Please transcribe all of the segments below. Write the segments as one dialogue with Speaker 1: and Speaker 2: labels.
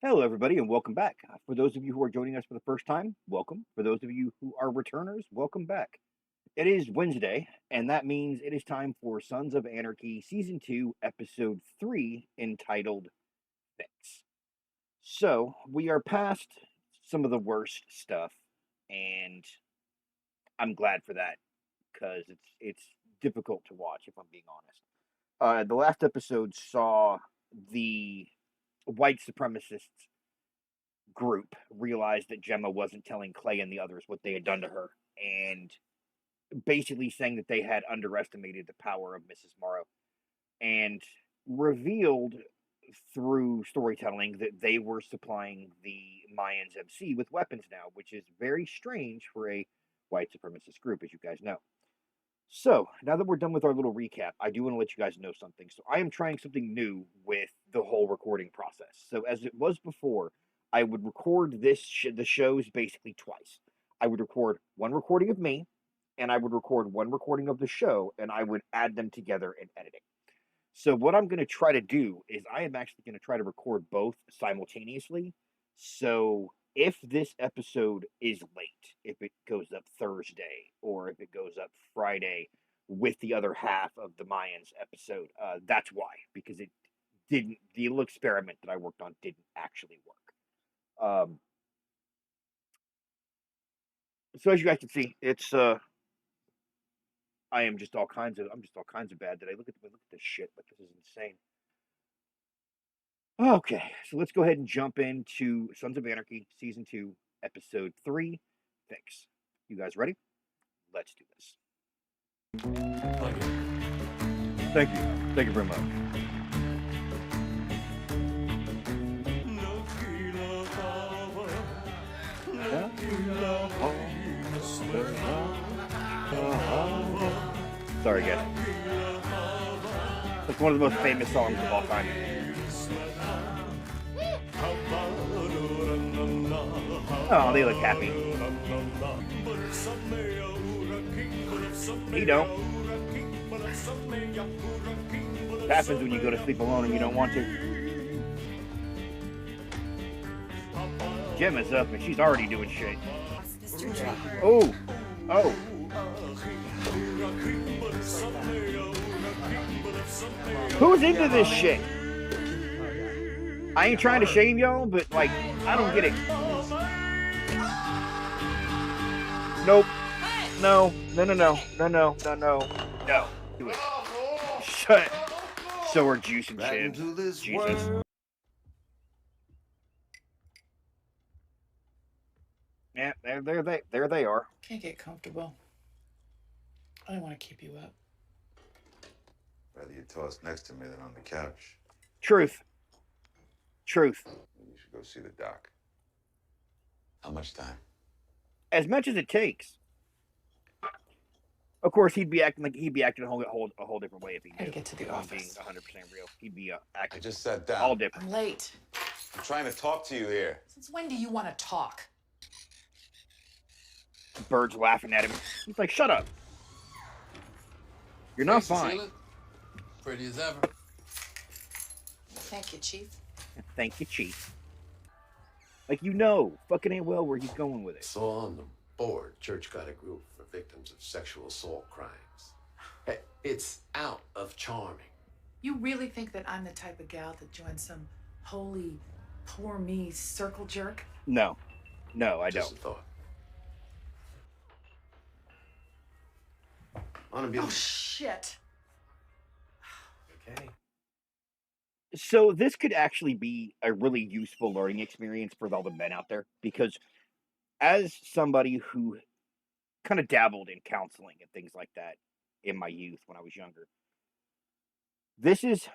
Speaker 1: Hello, everybody, and welcome back. For those of you who are joining us for the first time, welcome. For those of you who are returners, welcome back. It is Wednesday, and that means it is time for Sons of Anarchy Season 2, Episode 3, entitled Fix. So, we are past some of the worst stuff, and I'm glad for that, because it's difficult to watch, if I'm being honest. The last episode saw the white supremacists group realized that Gemma wasn't telling Clay and the others what they had done to her, and basically saying that they had underestimated the power of Mrs. Morrow, and revealed through storytelling that they were supplying the Mayans MC with weapons now, which is very strange for a white supremacist group, as you guys know. So, now that we're done with our little recap, I do want to let you guys know something. So, I am trying something new with the whole recording process. So, as it was before, I would record the shows basically twice. I would record one recording of me, and I would record one recording of the show, and I would add them together in editing. So, what I'm going to try to do is I am actually going to try to record both simultaneously. So, if this episode is late, if it goes up Thursday or if it goes up Friday with the other half of the Mayans episode, that's why, because the little experiment that I worked on didn't actually work. So as you guys can see, it's I'm just all kinds of bad today. Look at this shit. Like, this is insane. Okay, so let's go ahead and jump into Sons of Anarchy, Season 2, Episode 3, Fix. You guys ready? Let's do this. Thank you. Thank you very much. Sorry, guys. It's one of the most famous songs of all time. Oh, they look happy. He don't. It happens when you go to sleep alone and you don't want to. Gemma's up and she's already doing shit. Oh. Oh. Who's into this shit? I ain't trying to shame y'all, but, like, I don't get it. Nope. No. Do it. Shut. So are Juice and Jim. Jesus. Yeah, there they are.
Speaker 2: Can't get comfortable. I don't want to keep you up.
Speaker 3: Rather you toss next to me than on the couch.
Speaker 1: Truth.
Speaker 3: You should go see the doc. How much time?
Speaker 1: As much as it takes. Of course, he'd be acting a whole different way if he
Speaker 2: Gotta
Speaker 1: did.
Speaker 2: get to the
Speaker 1: If I'm
Speaker 2: office.
Speaker 1: being 100% real, he'd be acting.
Speaker 3: I just sat down.
Speaker 1: All different.
Speaker 2: I'm late.
Speaker 3: I'm trying to talk to you here.
Speaker 2: Since when do you want to talk?
Speaker 1: Bird's laughing at him. He's like, "Shut up. You're not fine."
Speaker 4: Pretty as ever.
Speaker 2: Thank you, Chief.
Speaker 1: Thank you, Chief. Like, fucking ain't well where he's going with it.
Speaker 4: So on the board, church got a group for victims of sexual assault crimes. Hey, it's out of charming.
Speaker 2: You really think that I'm the type of gal that joins some holy, poor me circle jerk?
Speaker 1: No, I
Speaker 4: Just
Speaker 1: don't.
Speaker 4: a thought. Wanna be
Speaker 2: Oh, shit.
Speaker 4: okay?
Speaker 1: So this could actually be a really useful learning experience for all the men out there, because as somebody who kind of dabbled in counseling and things like that in my youth when I was younger, this is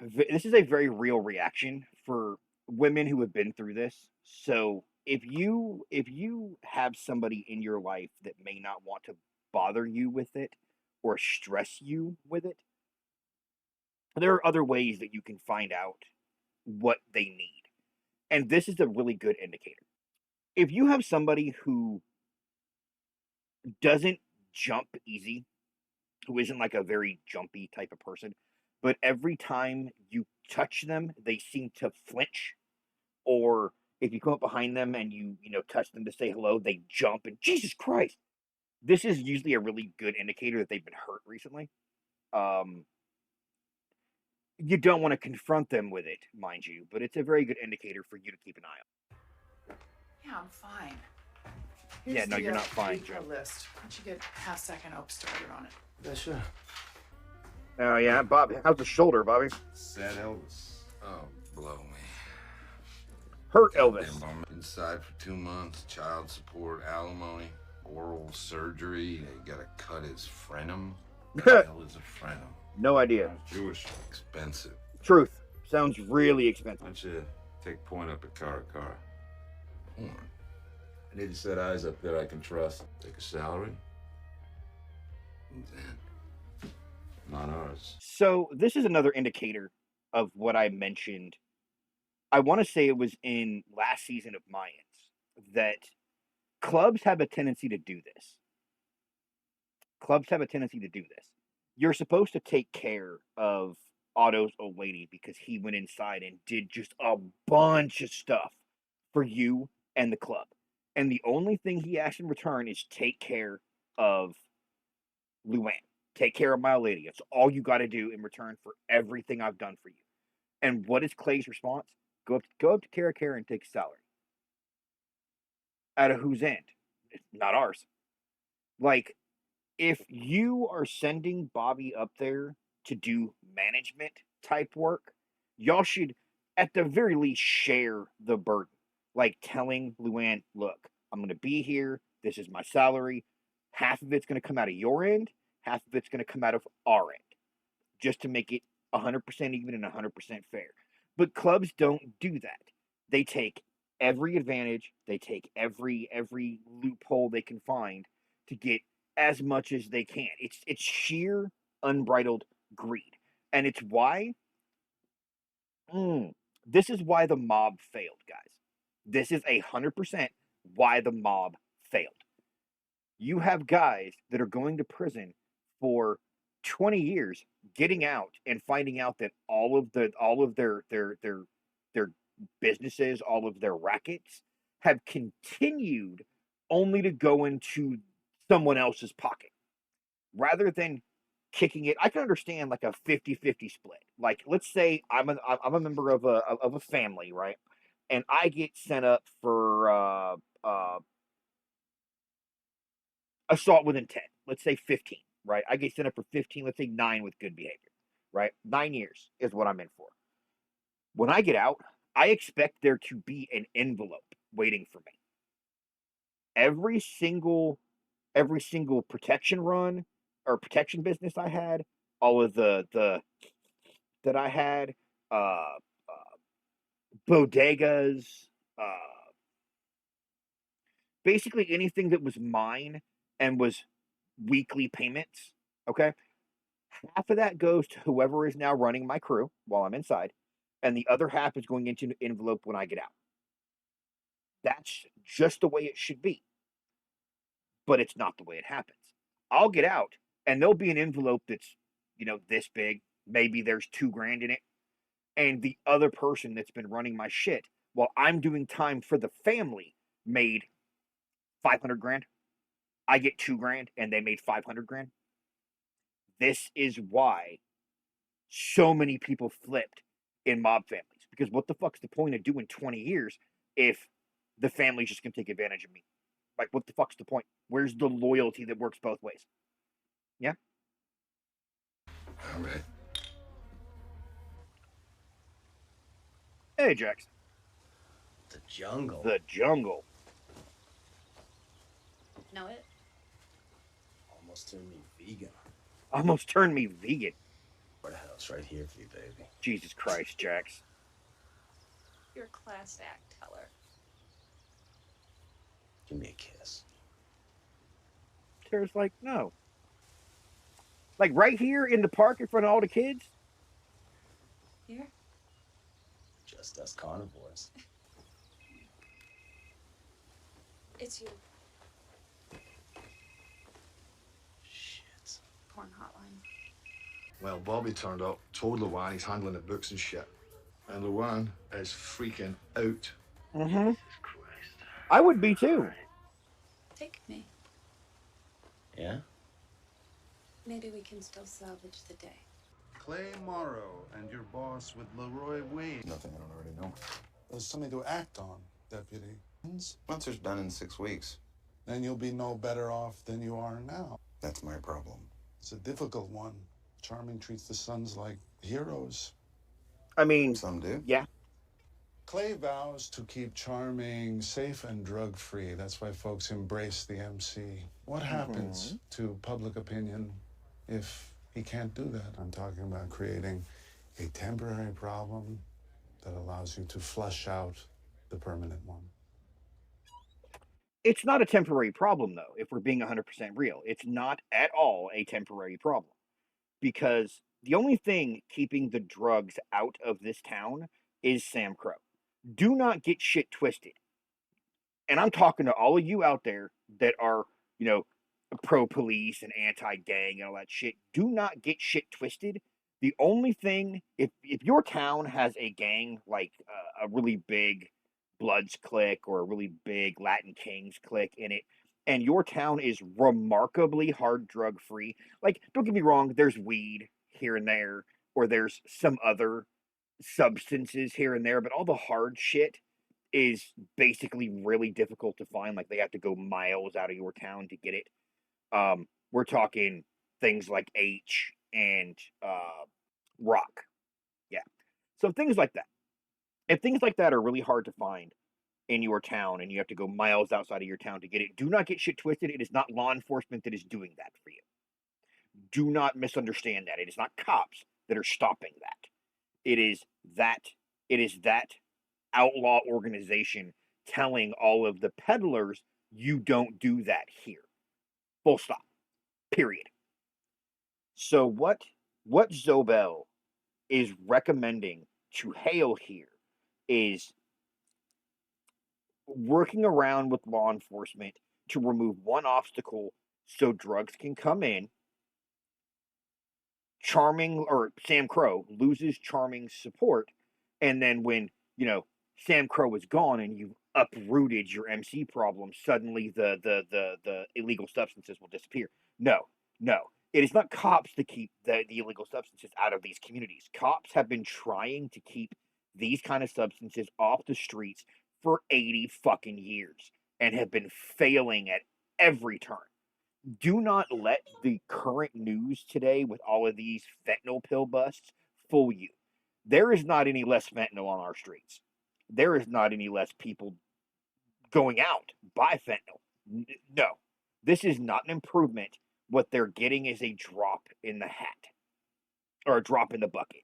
Speaker 1: a very real reaction for women who have been through this. So if you have somebody in your life that may not want to bother you with it or stress you with it, there are other ways that you can find out what they need. And this is a really good indicator. If you have somebody who doesn't jump easy, who isn't like a very jumpy type of person, but every time you touch them, they seem to flinch, or if you come up behind them and you touch them to say hello, they jump and Jesus Christ. This is usually a really good indicator that they've been hurt recently. You don't want to confront them with it, mind you, but it's a very good indicator for you to keep an eye on.
Speaker 2: Yeah, I'm fine.
Speaker 1: Yeah, no, you're not fine,
Speaker 2: repo
Speaker 1: Joe.
Speaker 2: list. Why don't you get half second up started on it?
Speaker 4: Yeah, sure.
Speaker 1: Oh yeah, Bob, how's the shoulder, Bobby?
Speaker 3: Sad Elvis.
Speaker 5: Oh, blow me.
Speaker 1: Hurt
Speaker 5: Goddamn
Speaker 1: Elvis.
Speaker 5: bum. Inside for 2 months, child support, alimony, oral surgery. They gotta cut his frenum. What the hell is a frenum?
Speaker 1: No idea.
Speaker 3: Jewish.
Speaker 5: Expensive.
Speaker 1: Truth. Sounds really expensive.
Speaker 3: Why don't you take point up at Cara.
Speaker 5: Porn.
Speaker 3: I need a set of eyes up there I can trust. Take a salary.
Speaker 5: Who's in?
Speaker 3: Not ours.
Speaker 1: So this is another indicator of what I mentioned. I want to say it was in last season of Mayans that clubs have a tendency to do this. Clubs have a tendency to do this. You're supposed to take care of Otto's old lady because he went inside and did just a bunch of stuff for you and the club. And the only thing he asked in return is take care of Luann. Take care of my lady. It's all you got to do in return for everything I've done for you. And what is Clay's response? Go up to Cara and take a salary. Out of whose end? It's not ours. Like, if you are sending Bobby up there to do management type work, y'all should, at the very least, share the burden. Like telling Luann, look, I'm going to be here. This is my salary. Half of it's going to come out of your end. Half of it's going to come out of our end. Just to make it 100% even and 100% fair. But clubs don't do that. They take every advantage. They take every loophole they can find to get as much as they can. It's sheer unbridled greed. And it's why this is why the mob failed, guys. This is 100% why the mob failed. You have guys that are going to prison for 20 years, getting out and finding out that all of their businesses, all of their rackets have continued only to go into someone else's pocket. Rather than kicking it, I can understand like a 50-50 split. Like, let's say I'm a member of a family, right? And I get sent up for assault with intent. Let's say 15, right? I get sent up for 15. Let's say 9 with good behavior, right? 9 years is what I'm in for. When I get out, I expect there to be an envelope waiting for me. Every single protection run or protection business I had, all of the that I had, bodegas, basically anything that was mine and was weekly payments. Okay, half of that goes to whoever is now running my crew while I'm inside, and the other half is going into an envelope when I get out. That's just the way it should be. But it's not the way it happens. I'll get out, and there'll be an envelope that's, this big. Maybe there's $2,000 in it. And the other person that's been running my shit while I'm doing time for the family made $500,000. I get $2,000, and they made $500,000. This is why so many people flipped in mob families. Because what the fuck's the point of doing 20 years if the family's just gonna take advantage of me? Like, what the fuck's the point? Where's the loyalty that works both ways? Yeah?
Speaker 5: All right.
Speaker 1: Hey, Jax.
Speaker 6: The jungle.
Speaker 1: The jungle.
Speaker 7: Know it?
Speaker 6: Almost turned me vegan.
Speaker 1: Almost turned me vegan.
Speaker 6: House right here for you, baby.
Speaker 1: Jesus Christ, Jax.
Speaker 7: You're a class act teller.
Speaker 6: Give me a kiss.
Speaker 1: Tara's like, no. Like right here in the park in front of all the kids?
Speaker 7: Here?
Speaker 6: Just us carnivores.
Speaker 7: It's you.
Speaker 6: Shit.
Speaker 7: Porn hotline.
Speaker 8: Well, Bobby turned up, told Luann he's handling the books and shit. And Luann is freaking out.
Speaker 1: Mm-hmm. I would be too.
Speaker 7: Take me.
Speaker 6: Yeah?
Speaker 7: Maybe we can still salvage the day.
Speaker 9: Clay Morrow and your boss with Leroy Wade.
Speaker 3: Nothing I don't already know.
Speaker 8: There's something to act on, Deputy.
Speaker 3: Spencer's done in 6 weeks.
Speaker 8: Then you'll be no better off than you are now.
Speaker 3: That's my problem.
Speaker 8: It's a difficult one. Charming treats the Sons like heroes.
Speaker 1: I mean,
Speaker 3: Some do.
Speaker 1: yeah.
Speaker 8: Clay vows to keep Charming safe and drug-free. That's why folks embrace the MC. What happens to public opinion if he can't do that? I'm talking about creating a temporary problem that allows you to flush out the permanent one.
Speaker 1: It's not a temporary problem, though, if we're being 100% real. It's not at all a temporary problem. Because the only thing keeping the drugs out of this town is Sam Crow. Do not get shit twisted. And I'm talking to all of you out there that are, you know, pro-police and anti-gang and all that shit. Do not get shit twisted. The only thing, if your town has a gang, like a really big Bloods clique or a really big Latin Kings clique in it, and your town is remarkably hard drug free, like, don't get me wrong, there's weed here and there, or there's some other substances here and there, but all the hard shit is basically really difficult to find. Like, they have to go miles out of your town to get it. We're talking things like H and rock. Yeah. So things like that. If things like that are really hard to find in your town and you have to go miles outside of your town to get it, do not get shit twisted. It is not law enforcement that is doing that for you. Do not misunderstand that. It is not cops that are stopping that. It is that outlaw organization telling all of the peddlers, you don't do that here. Full stop. Period. So what Zobel is recommending to Hale here is working around with law enforcement to remove one obstacle so drugs can come in. Charming, or Sam Crow loses Charming's support, and then when, you know, Sam Crow is gone and you've uprooted your MC problem, suddenly the illegal substances will disappear. No. It is not cops to keep the illegal substances out of these communities. Cops have been trying to keep these kind of substances off the streets for 80 fucking years and have been failing at every turn. Do not let the current news today with all of these fentanyl pill busts fool you. There is not any less fentanyl on our streets. There is not any less people going out by fentanyl. No, this is not an improvement. What they're getting is a drop in the hat, or a drop in the bucket.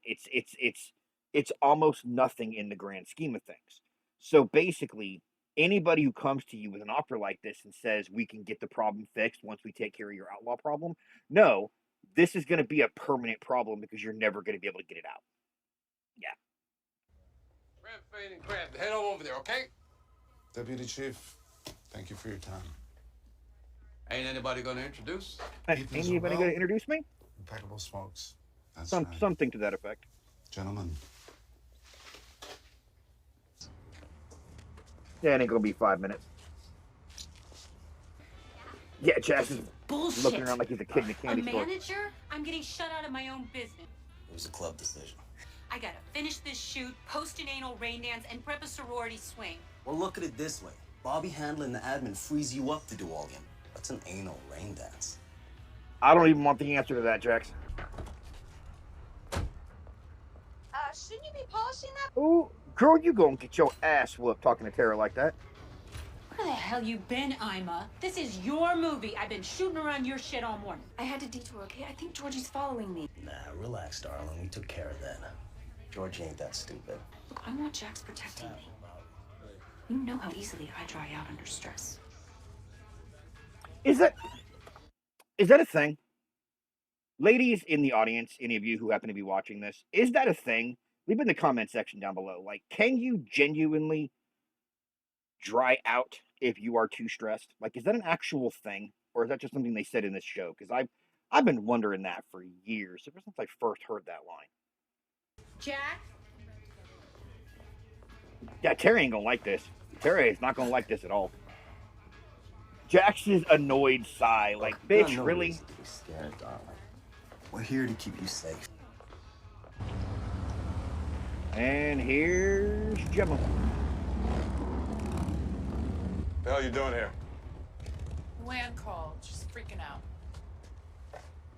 Speaker 1: It's almost nothing in the grand scheme of things. So basically, anybody who comes to you with an offer like this and says we can get the problem fixed once we take care of your outlaw problem, no, this is going to be a permanent problem because you're never going to be able to get it out. Yeah.
Speaker 4: Grab Fane and grab. Head over there, okay?
Speaker 8: Deputy Chief, thank you for your time.
Speaker 4: Ain't anybody gonna introduce?
Speaker 1: Ain't anybody going to introduce me?
Speaker 8: Impeccable smokes. That's right.
Speaker 1: Something to that effect.
Speaker 8: Gentlemen.
Speaker 1: Yeah, it ain't going to be 5 minutes. Yeah, Jess is
Speaker 10: Bullshit.
Speaker 1: looking around like he's a kid in a candy store.
Speaker 10: Manager? I'm getting shut out of my own business.
Speaker 6: It was a club decision.
Speaker 10: I gotta finish this shoot, post an anal rain dance, and prep a sorority swing.
Speaker 6: Well, look at it this way. Bobby Handler and the admin freeze you up to do all them. That's an anal rain dance.
Speaker 1: I don't even want the answer to that, Jax.
Speaker 7: Shouldn't you be polishing that?
Speaker 1: Ooh, girl, you go and get your ass whooped talking to Tara like that.
Speaker 10: Where the hell you been, Ima? This is your movie. I've been shooting around your shit all morning.
Speaker 7: I had to detour, okay? I think Georgie's following me.
Speaker 6: Nah, relax, darling. We took care of that. Georgie ain't that stupid.
Speaker 7: Look, I want Jax protecting me. You know how easily I dry out under stress.
Speaker 1: Is that a thing? Ladies in the audience, any of you who happen to be watching this, is that a thing? Leave in the comment section down below. Like, can you genuinely dry out if you are too stressed? Like, is that an actual thing? Or is that just something they said in this show? Because I've been wondering that for years, ever since I first heard that line.
Speaker 10: Jack?
Speaker 1: Yeah, Terry ain't gonna like this. Tara is not gonna like this at all. Jax's annoyed sigh, like,
Speaker 6: Look, you got
Speaker 1: bitch,
Speaker 6: no
Speaker 1: really?
Speaker 6: reason to be scared, darling. We're here to keep you safe.
Speaker 1: And here's Gemma.
Speaker 3: What the hell you doing here?
Speaker 2: Luann called. She's freaking out.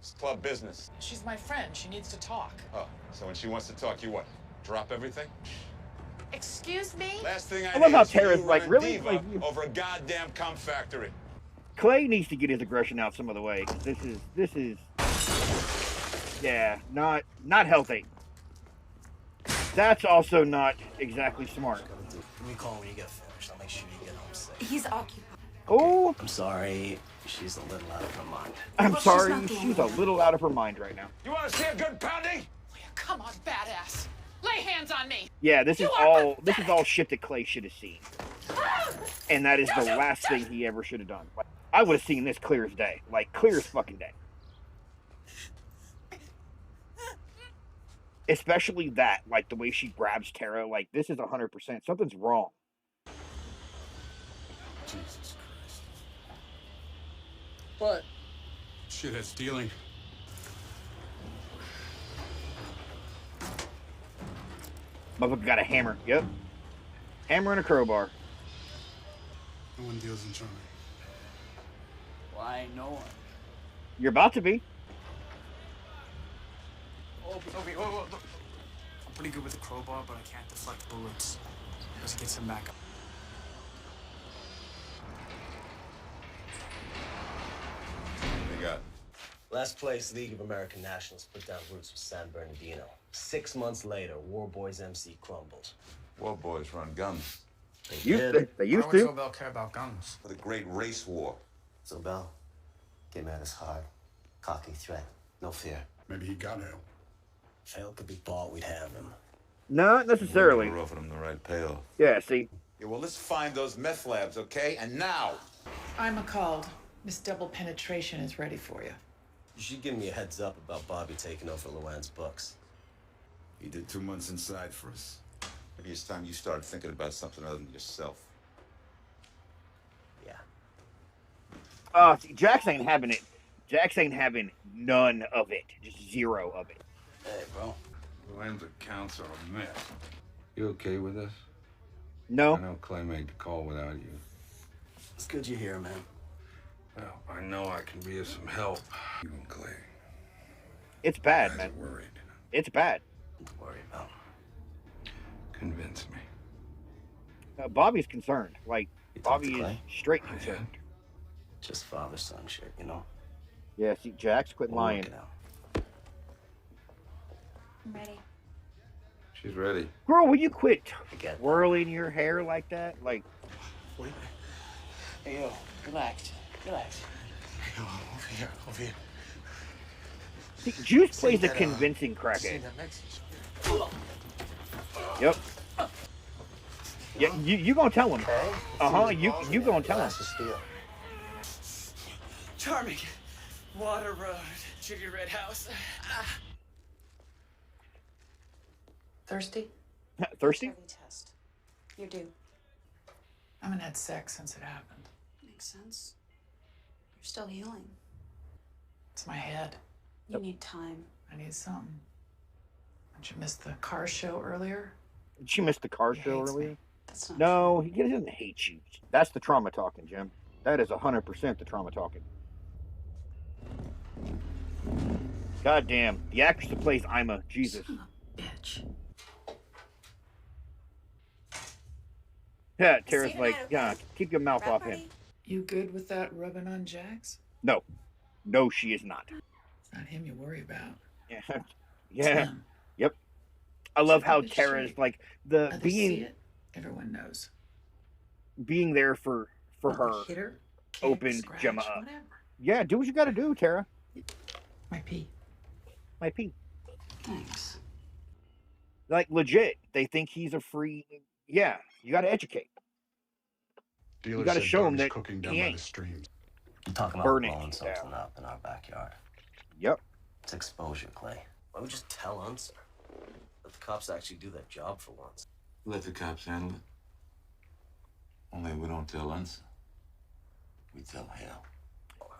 Speaker 3: It's club business.
Speaker 2: She's my friend. She needs to talk.
Speaker 3: Oh, so when she wants to talk, you what? Drop everything?
Speaker 2: Excuse me?
Speaker 3: Last thing I
Speaker 1: I love
Speaker 3: need
Speaker 1: how
Speaker 3: is for
Speaker 1: Tara's
Speaker 3: you
Speaker 1: like,
Speaker 3: running
Speaker 1: really?
Speaker 3: diva
Speaker 1: Like,
Speaker 3: over a goddamn cum factory.
Speaker 1: Clay needs to get his aggression out some other way. This is, yeah, not healthy. That's also not exactly smart.
Speaker 6: Give me a call when you get finished. I'll make sure you get home safe.
Speaker 7: He's occupied.
Speaker 1: Oh,
Speaker 6: I'm sorry. She's a little out of her mind.
Speaker 1: I'm
Speaker 7: Well, she's
Speaker 1: sorry.
Speaker 7: not the
Speaker 1: She's
Speaker 7: only
Speaker 1: a
Speaker 7: one.
Speaker 1: little out of her mind right now.
Speaker 3: You want to see a good pounding?
Speaker 2: Come on, badass. Lay hands on me.
Speaker 1: Yeah, this
Speaker 2: You
Speaker 1: is
Speaker 2: are
Speaker 1: all
Speaker 2: pathetic.
Speaker 1: shit that Clay should have seen, and that is the last thing he ever should have done. Like, I would have seen this clear as day, like clear as fucking day. Especially that, like the way she grabs Tara, like this is 100%. Something's wrong.
Speaker 9: Jesus Christ. What? Shit, that's stealing.
Speaker 1: Motherfucker got a hammer. Yep, hammer and a crowbar.
Speaker 9: No one deals in charming.
Speaker 6: Why no one?
Speaker 1: You're about to be.
Speaker 11: Obi, whoa. I'm pretty good with the crowbar, but I can't deflect bullets. Let's get some backup.
Speaker 3: What you got?
Speaker 6: Last place, League of American Nationalists put down roots with San Bernardino. 6 months later, War Boys MC crumbled.
Speaker 3: War boys run guns.
Speaker 6: They
Speaker 1: They
Speaker 6: did.
Speaker 1: used
Speaker 11: Why would
Speaker 1: to.
Speaker 11: Zobel care about guns?
Speaker 3: For the great race war.
Speaker 6: Zobel came at us hard. Cocky threat. No fear.
Speaker 9: Maybe he got help.
Speaker 6: If hell could be bought, we'd have him.
Speaker 1: Not necessarily.
Speaker 3: We're offering him the right payoff.
Speaker 1: Yeah, see.
Speaker 3: Yeah, well, let's find those meth labs, okay? And now.
Speaker 2: I'm called. This double penetration is ready for you.
Speaker 6: You should give me a heads up about Bobby taking over Luann's books.
Speaker 3: You did 2 months inside for us. Maybe it's time you started thinking about something other than yourself.
Speaker 6: Yeah.
Speaker 1: See, Jax ain't having it. Jax ain't having none of it. Just zero of it.
Speaker 6: Hey, bro.
Speaker 5: Luann's accounts are a mess. You okay with this?
Speaker 1: No.
Speaker 5: I know Clay made the call without you.
Speaker 6: It's good you're here, man.
Speaker 5: Well, I know I can be of some help. You and Clay.
Speaker 1: It's bad,
Speaker 5: Guys
Speaker 1: man.
Speaker 5: are worried.
Speaker 1: It's bad.
Speaker 6: Don't worry about.
Speaker 5: Convince me.
Speaker 1: Bobby's concerned. Like,
Speaker 6: You talked to
Speaker 1: Bobby is
Speaker 6: Clay?
Speaker 1: straight concerned.
Speaker 6: Just father-son shit, you know?
Speaker 1: Yeah, see, Jax, quit
Speaker 6: We'll
Speaker 1: lying.
Speaker 6: work it out.
Speaker 7: I'm ready.
Speaker 5: She's ready.
Speaker 1: Girl, will you quit
Speaker 6: I get that.
Speaker 1: twirling your hair like that? Like,
Speaker 11: Hey, yo, relax.
Speaker 9: Hey, over here.
Speaker 1: see, Juice plays a
Speaker 11: that,
Speaker 1: convincing crackhead.
Speaker 11: Send that message.
Speaker 1: Yep. Yeah, you gonna tell him.
Speaker 6: Okay?
Speaker 1: Uh-huh, you gonna tell him.
Speaker 6: Glass of steel.
Speaker 11: Charming. Water Road. Sugar Red House.
Speaker 2: Thirsty?
Speaker 1: Thirsty?
Speaker 7: Heavy test. You're due.
Speaker 2: I haven't had sex since it happened.
Speaker 7: Makes sense. You're still healing.
Speaker 2: It's my head.
Speaker 7: You need time.
Speaker 2: I need something. Did you miss the car show earlier?
Speaker 1: She missed the car
Speaker 2: He
Speaker 1: show
Speaker 2: hates
Speaker 1: earlier.
Speaker 2: me.
Speaker 7: That's not
Speaker 1: No, he doesn't hate you. That's the trauma talking, Jim. That is 100% the trauma talking. God damn. The actress that plays Ima. Jesus.
Speaker 2: Son of a bitch.
Speaker 1: Yeah,
Speaker 7: See
Speaker 1: Tara's
Speaker 7: you
Speaker 1: like,
Speaker 7: tonight,
Speaker 1: yeah,
Speaker 7: okay?
Speaker 1: keep your mouth
Speaker 7: Rap
Speaker 1: off him.
Speaker 7: party?
Speaker 2: You good with that rubbing on Jax?
Speaker 1: No. No, she is not.
Speaker 2: It's not him you worry about.
Speaker 1: Yeah.
Speaker 2: It's
Speaker 1: Yeah.
Speaker 2: him.
Speaker 1: Yep. I love how
Speaker 2: Stupid
Speaker 1: Tara's
Speaker 2: shit.
Speaker 1: like the
Speaker 2: Others see
Speaker 1: being
Speaker 2: it. Everyone knows.
Speaker 1: being there for
Speaker 2: Well,
Speaker 1: her.
Speaker 2: hit her, kick,
Speaker 1: opened
Speaker 2: scratch,
Speaker 1: Gemma up.
Speaker 2: Whatever.
Speaker 1: Yeah, do what you got to do, Tara.
Speaker 2: My pee.
Speaker 1: My pee.
Speaker 7: Thanks.
Speaker 1: Like legit, they think he's a free. Yeah, you got to educate.
Speaker 8: Dealer
Speaker 1: gotta
Speaker 8: said
Speaker 1: show him
Speaker 8: Darby's
Speaker 1: that
Speaker 8: cooking down
Speaker 1: he
Speaker 8: by
Speaker 1: ain't.
Speaker 8: the streams.
Speaker 6: I'm talking about
Speaker 1: Burn it
Speaker 6: blowing something
Speaker 1: down.
Speaker 6: up in our backyard.
Speaker 1: Yep.
Speaker 6: It's exposure, Clay. Why would you just tell Unser? Let the cops actually do their job for once.
Speaker 5: Let the cops handle it. Only we don't tell Ensign. We tell Hale.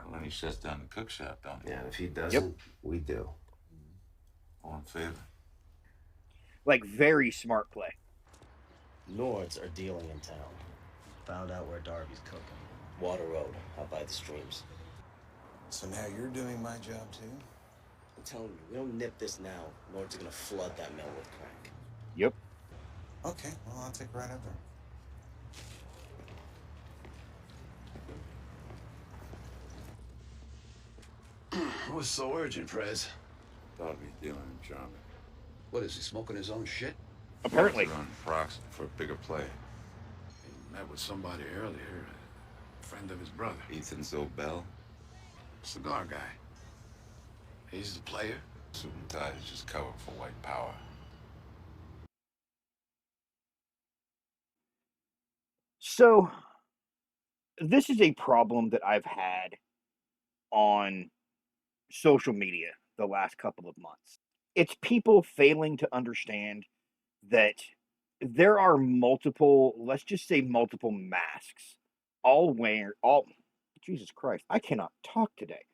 Speaker 5: And then he shuts down the cook shop, don't he?
Speaker 4: Yeah, if he doesn't, we do.
Speaker 5: All in favor?
Speaker 1: Like, very smart play.
Speaker 6: Nords are dealing in town. Found out where Darby's cooking. Water Road, out by the streams.
Speaker 3: So now you're doing my job too?
Speaker 6: I'm telling you, we don't nip this now. Nords are gonna flood that mill with crack.
Speaker 1: Yep.
Speaker 3: Okay, well, I'll take right up there.
Speaker 4: What's so urgent, Prez?
Speaker 5: Darby's dealing in Charming.
Speaker 4: What is he, smoking his own shit?
Speaker 1: Apparently.
Speaker 5: Run proxy for a bigger play.
Speaker 4: He met with somebody earlier, a friend of his brother.
Speaker 5: Ethan Zobel.
Speaker 4: Cigar guy. He's the player.
Speaker 5: Suit and tie is just cover for white power.
Speaker 1: So, this is a problem that I've had on social media the last couple of months. It's people failing to understand that there are multiple, let's just say multiple masks, Jesus Christ, I cannot talk today.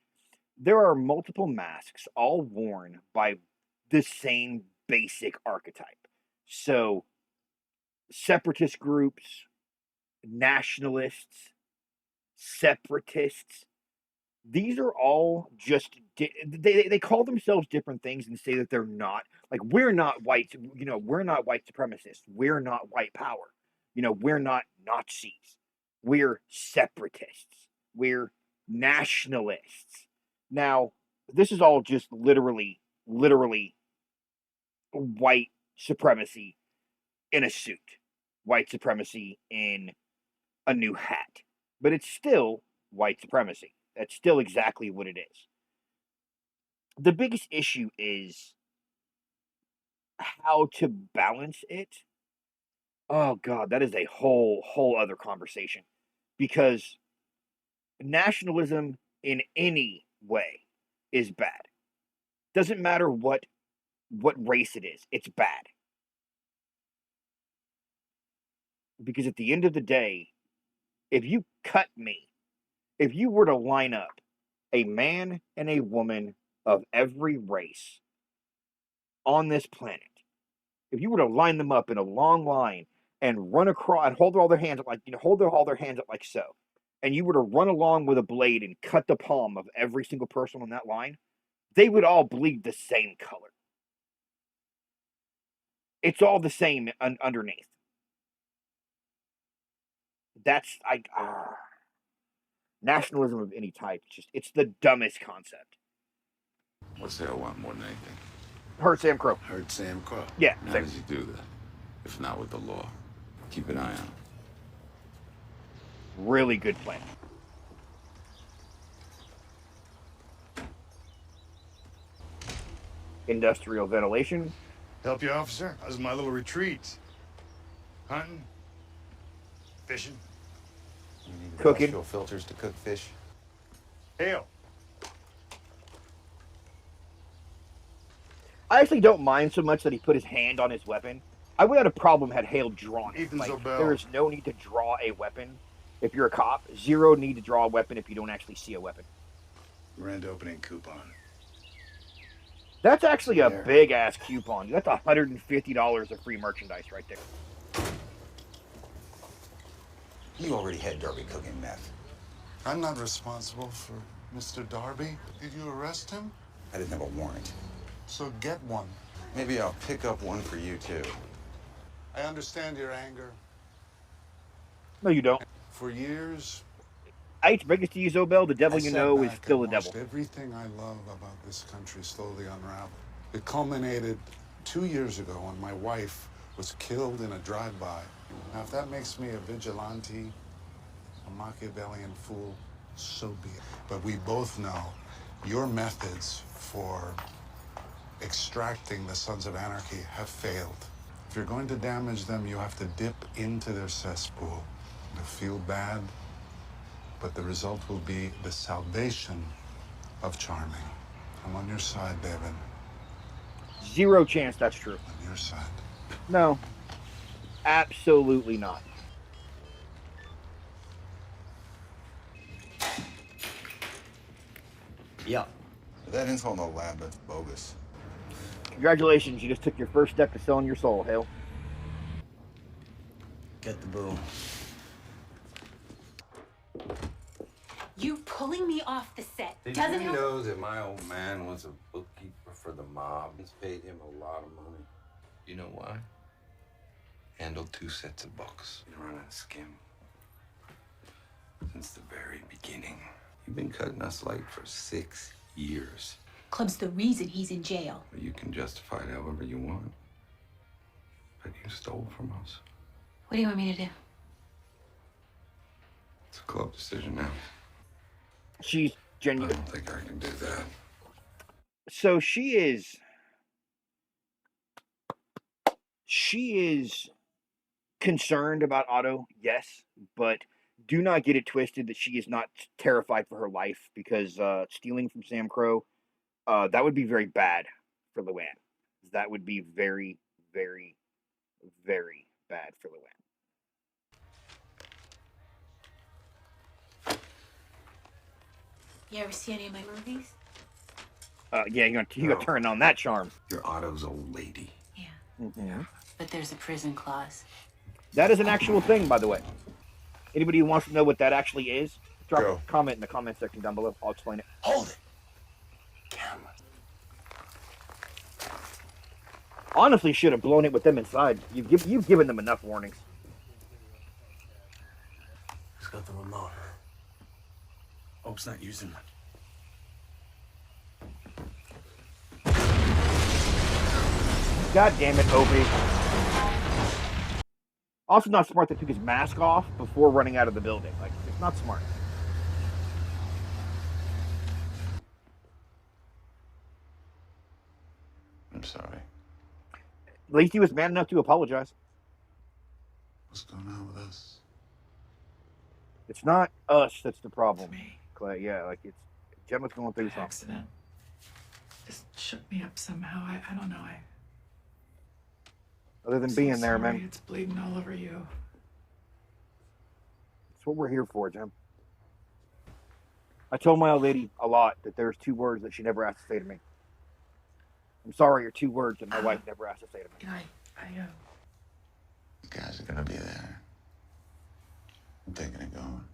Speaker 1: There are multiple masks all worn by the same basic archetype. So, separatist groups, nationalists, separatists, these are all just, they call themselves different things and say that they're not. Like, we're not white, we're not white supremacists. We're not white power. We're not Nazis. We're separatists. We're nationalists. Now, this is all just literally white supremacy in a suit. White supremacy in a new hat. But it's still white supremacy. That's still exactly what it is. The biggest issue is how to balance it. Oh God, that is a whole other conversation. Because nationalism in any way is bad. Doesn't matter what race it is, it's bad. Because at the end of the day, if you cut me, if you were to line up a man and a woman of every race on this planet, if you were to line them up in a long line and run across and hold all their hands up like so, and you were to run along with a blade and cut the palm of every single person on that line, they would all bleed the same color. It's all the same underneath. That's nationalism of any type. It's the dumbest concept.
Speaker 5: What's Hale want more than anything?
Speaker 1: Hurt Sam Crow.
Speaker 4: Hurt Sam Crow.
Speaker 1: Yeah.
Speaker 5: How does he do that? If not with the law, keep an eye on him.
Speaker 1: Really good plan. Industrial ventilation.
Speaker 9: Help you, officer? How's my little retreat? Hunting? Fishing?
Speaker 3: You need
Speaker 1: Cooking.
Speaker 3: industrial filters to cook fish.
Speaker 9: Hale.
Speaker 1: I actually don't mind so much that he put his hand on his weapon. I would have a problem had Hale drawn it.
Speaker 9: Ethan Zobel.
Speaker 1: There is no need to draw a weapon if you're a cop. Zero need to draw a weapon if you don't actually see a weapon.
Speaker 9: Grand opening coupon.
Speaker 1: That's actually a big-ass coupon. That's $150 of free merchandise right there.
Speaker 3: You already had Darby cooking meth.
Speaker 8: I'm not responsible for Mr. Darby. Did you arrest him?
Speaker 3: I didn't have a warrant.
Speaker 8: So get one.
Speaker 3: Maybe I'll pick up one for you, too.
Speaker 8: I understand your anger.
Speaker 1: No, you don't.
Speaker 8: For years,
Speaker 1: I hate to break it to you, Zobel. The devil
Speaker 8: I
Speaker 1: you
Speaker 8: sat
Speaker 1: know is
Speaker 8: back
Speaker 1: still
Speaker 8: and
Speaker 1: the devil.
Speaker 8: watched everything I love about this country slowly unravel. It culminated 2 years ago when my wife was killed in a drive-by. Now, if that makes me a vigilante, a Machiavellian fool, so be it. But we both know your methods for extracting the Sons of Anarchy have failed. If you're going to damage them, you have to dip into their cesspool. You'll feel bad, but the result will be the salvation of Charming. I'm on your side, David.
Speaker 1: Zero chance that's true.
Speaker 8: On your side.
Speaker 1: No. Absolutely not.
Speaker 6: Yup.
Speaker 3: That info on the lab, that's bogus.
Speaker 1: Congratulations, you just took your first step to selling your soul, Hale.
Speaker 6: Get the boom.
Speaker 10: You pulling me off the set
Speaker 5: Did
Speaker 10: doesn't
Speaker 5: you
Speaker 10: help.
Speaker 5: know that my old man was a bookkeeper for the mob? He's paid him a lot of money. You know why? Handled 2 sets of books. Been running a skim since the very beginning. You've been cutting us light for 6 years.
Speaker 10: Club's the reason he's in jail.
Speaker 5: But you can justify it however you want. But you stole from us.
Speaker 10: What do you want me to do?
Speaker 5: It's a club decision now.
Speaker 1: She's
Speaker 5: I
Speaker 1: genuine.
Speaker 5: don't think I can do that.
Speaker 1: So she is concerned about Otto, yes, but do not get it twisted that she is not terrified for her life, because stealing from Sam Crow, that would be very bad for Luann. That would be very, very, very bad for Luann.
Speaker 10: You ever see any of my movies?
Speaker 1: Yeah, you're gonna turn on that charm.
Speaker 5: You're Otto's old lady.
Speaker 10: Yeah.
Speaker 1: Mm-hmm.
Speaker 10: But there's a prison clause.
Speaker 1: That is an actual thing, by the way. Anybody who wants to know what that actually is, drop
Speaker 3: Go.
Speaker 1: a comment in the comment section down below. I'll explain it.
Speaker 6: Hold it. Camera.
Speaker 1: Honestly, should have blown it with them inside. You've given them enough warnings.
Speaker 6: Who's got the remote?
Speaker 11: Hope's not using one.
Speaker 1: God damn it, Opie. Also not smart that took his mask off before running out of the building. Like, it's not smart.
Speaker 3: I'm sorry.
Speaker 1: At least he was man enough to apologize.
Speaker 3: What's going on with us?
Speaker 1: It's not us that's the problem,
Speaker 2: It's me.
Speaker 1: Clay. Yeah, like, it's Gemma's going through something.
Speaker 2: Accident. Just shook me up somehow. I don't know.
Speaker 1: Other than
Speaker 2: I'm
Speaker 1: being
Speaker 2: so
Speaker 1: there,
Speaker 2: sorry.
Speaker 1: man.
Speaker 2: It's bleeding all over you.
Speaker 1: That's what we're here for, Gem. I told my old lady a lot that there's 2 words that she never asked to say to me. I'm sorry are 2 words that my wife never asked to say to me.
Speaker 3: You guys are gonna be there. I'm thinking of going.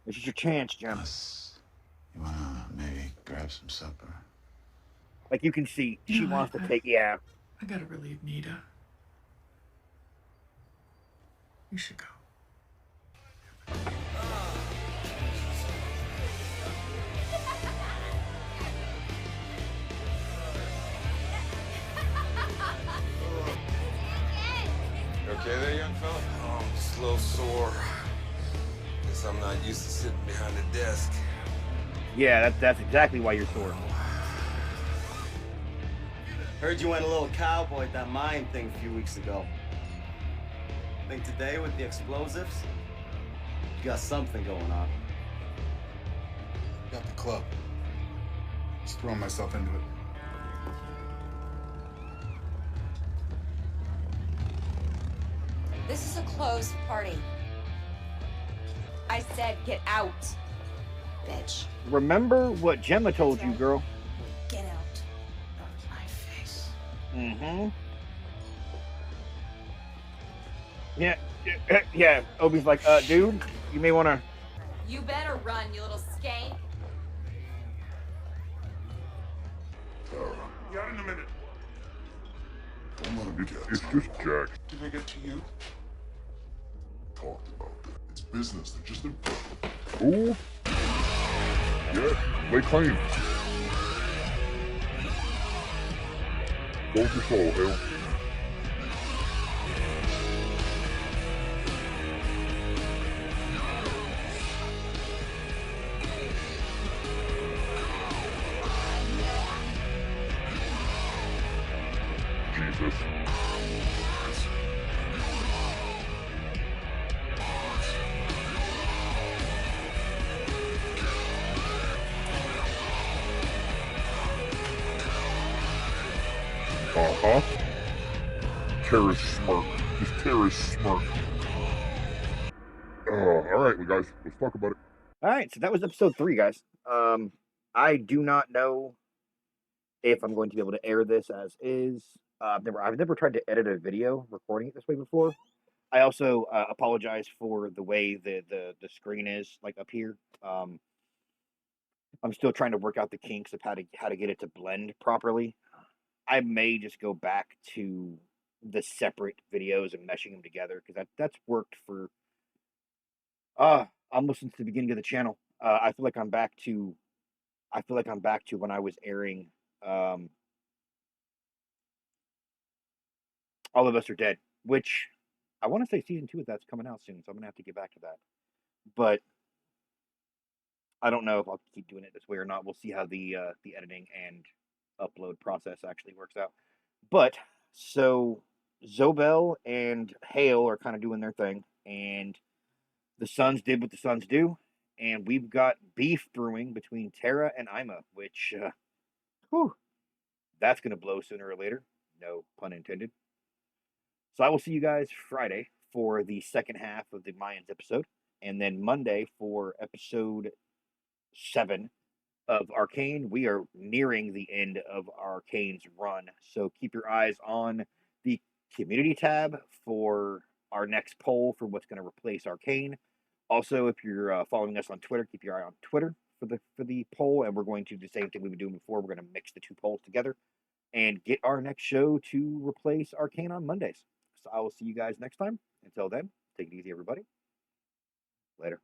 Speaker 1: This is your chance, Gem.
Speaker 3: Us. You wanna maybe grab some supper?
Speaker 1: Like, you can see, she
Speaker 2: No,
Speaker 1: wants
Speaker 2: I-
Speaker 1: to take, yeah.
Speaker 2: I gotta relieve Nita. You should go.
Speaker 3: You okay there, young fella?
Speaker 5: Oh, I'm just a little sore. Guess I'm not used to sitting behind a desk.
Speaker 1: Yeah, that's exactly why you're sore.
Speaker 6: Heard you went a little cowboy at that mine thing a few weeks ago. Think today with the explosives, you got something going on.
Speaker 9: Got the club. Just throwing myself into it.
Speaker 12: This is a closed party. I said get out, bitch.
Speaker 1: Remember what Gemma told you, girl.
Speaker 12: Get out.
Speaker 2: My face.
Speaker 1: Mm-hmm. Yeah. Obi's like, dude, you may want to...
Speaker 12: You better run, you little skank.
Speaker 9: Got in a minute.
Speaker 13: It's just Jack.
Speaker 8: Did I get to you?
Speaker 13: Talked about that. It's business. They're just Ooh. Yeah, lay claim. Sold your soul, Hale. Jesus. Uh-huh. Terrorist smirk. Just terrorist smirk. Alright, guys, let's talk about it.
Speaker 1: All right, so that was episode 3, guys. I do not know if I'm going to be able to air this as is. I've never tried to edit a video recording it this way before. I also apologize for the way the screen is like up here. I'm still trying to work out the kinks of how to get it to blend properly. I may just go back to the separate videos and meshing them together because that's worked for almost since the beginning of the channel. I feel like I'm back to when I was airing All of Us Are Dead, which I want to say season 2 of that's coming out soon, so I'm gonna have to get back to that. But I don't know if I'll keep doing it this way or not. We'll see how the editing and upload process actually works out. But so Zobel and Hale are kind of doing their thing, and the Sons did what the Sons do, and we've got beef brewing between Tara and Ima, which, that's going to blow sooner or later. No pun intended. So I will see you guys Friday for the second half of the Mayans episode, and then Monday for episode 7 of Arcane. We are nearing the end of Arcane's run, so keep your eyes on the community tab for our next poll for what's going to replace Arcane. Also, if you're following us on Twitter, keep your eye on Twitter for the poll, and we're going to do the same thing we've been doing before. We're going to mix the 2 polls together and get our next show to replace Arcane on Mondays. So I will see you guys next time. Until then, take it easy, everybody. Later.